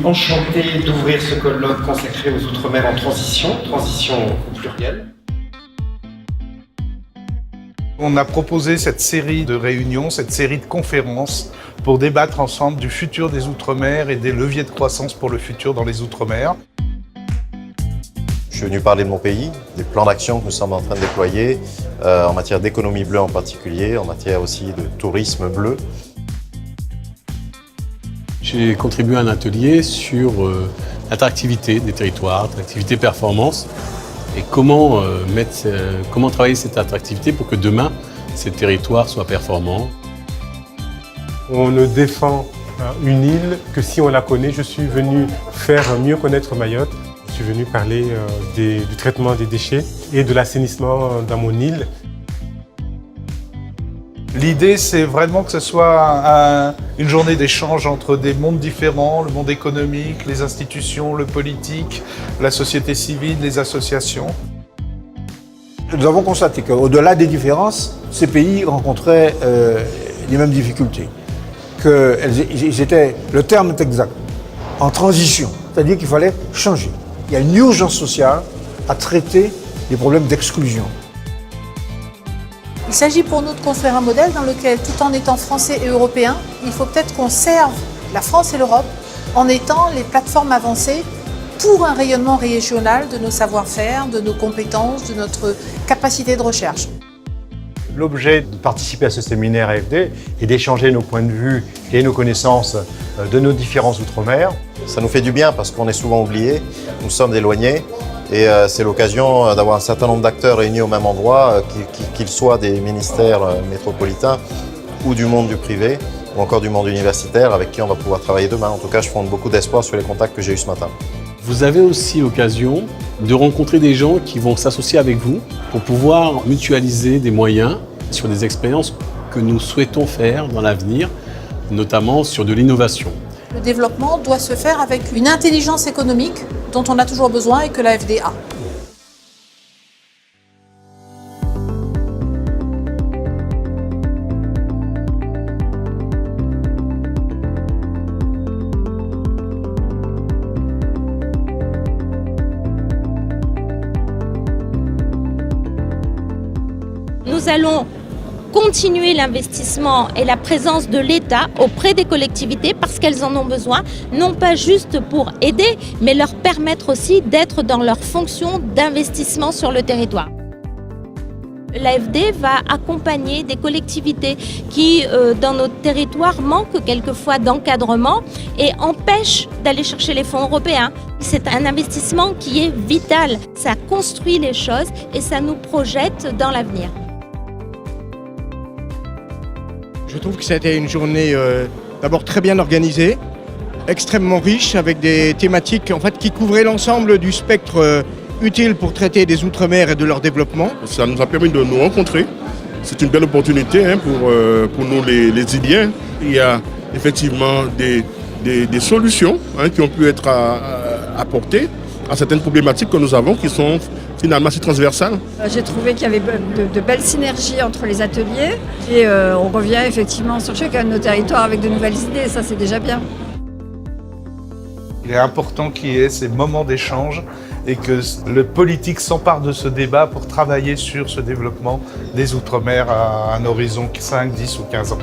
enchanté d'ouvrir ce colloque consacré aux Outre-mer en transition au pluriel. On a proposé cette série de réunions, cette série de conférences pour débattre ensemble du futur des Outre-mer et des leviers de croissance pour le futur dans les Outre-mer. Je suis venu parler de mon pays, des plans d'action que nous sommes en train de déployer en matière d'économie bleue en particulier, en matière aussi de tourisme bleu. J'ai contribué à un atelier sur l'attractivité des territoires, l'attractivité performance et comment travailler cette attractivité pour que demain, ces territoires soient performants. On ne défend une île que si on la connaît. Je suis venu faire mieux connaître Mayotte. Je suis venu parler du traitement des déchets et de l'assainissement dans mon île. L'idée, c'est vraiment que ce soit une journée d'échange entre des mondes différents, le monde économique, les institutions, le politique, la société civile, les associations. Nous avons constaté qu'au-delà des différences, ces pays rencontraient les mêmes difficultés. Ils étaient, le terme est exact, en transition, c'est-à-dire qu'il fallait changer. Il y a une urgence sociale à traiter des problèmes d'exclusion. Il s'agit pour nous de construire un modèle dans lequel, tout en étant français et européen, il faut peut-être qu'on serve la France et l'Europe en étant les plateformes avancées pour un rayonnement régional de nos savoir-faire, de nos compétences, de notre capacité de recherche. L'objet de participer à ce séminaire AFD est d'échanger nos points de vue et nos connaissances de nos différents Outre-mer. Ça nous fait du bien parce qu'on est souvent oubliés, nous sommes éloignés. Et c'est l'occasion d'avoir un certain nombre d'acteurs réunis au même endroit, qu'ils soient des ministères métropolitains ou du monde du privé, ou encore du monde universitaire, avec qui on va pouvoir travailler demain. En tout cas, je fonde beaucoup d'espoir sur les contacts que j'ai eus ce matin. Vous avez aussi l'occasion de rencontrer des gens qui vont s'associer avec vous pour pouvoir mutualiser des moyens sur des expériences que nous souhaitons faire dans l'avenir, notamment sur de l'innovation. Le développement doit se faire avec une intelligence économique dont on a toujours besoin et que l'AFD a. Nous allons continuer l'investissement et la présence de l'État auprès des collectivités parce qu'elles en ont besoin, non pas juste pour aider, mais leur permettre aussi d'être dans leur fonction d'investissement sur le territoire. L'AFD va accompagner des collectivités qui, dans notre territoire, manquent quelquefois d'encadrement et empêchent d'aller chercher les fonds européens. C'est un investissement qui est vital. Ça construit les choses et ça nous projette dans l'avenir. Je trouve que c'était une journée d'abord très bien organisée, extrêmement riche, avec des thématiques qui couvraient l'ensemble du spectre utile pour traiter des Outre-mer et de leur développement. Ça nous a permis de nous rencontrer. C'est une belle opportunité pour nous les Iliens. Il y a effectivement des solutions qui ont pu être apportées à certaines problématiques que nous avons qui sont finalement assez transversales. J'ai trouvé qu'il y avait de belles synergies entre les ateliers et on revient effectivement sur chacun de nos territoires avec de nouvelles idées, ça c'est déjà bien. Il est important qu'il y ait ces moments d'échange et que le politique s'empare de ce débat pour travailler sur ce développement des Outre-mer à un horizon 5, 10 ou 15 ans.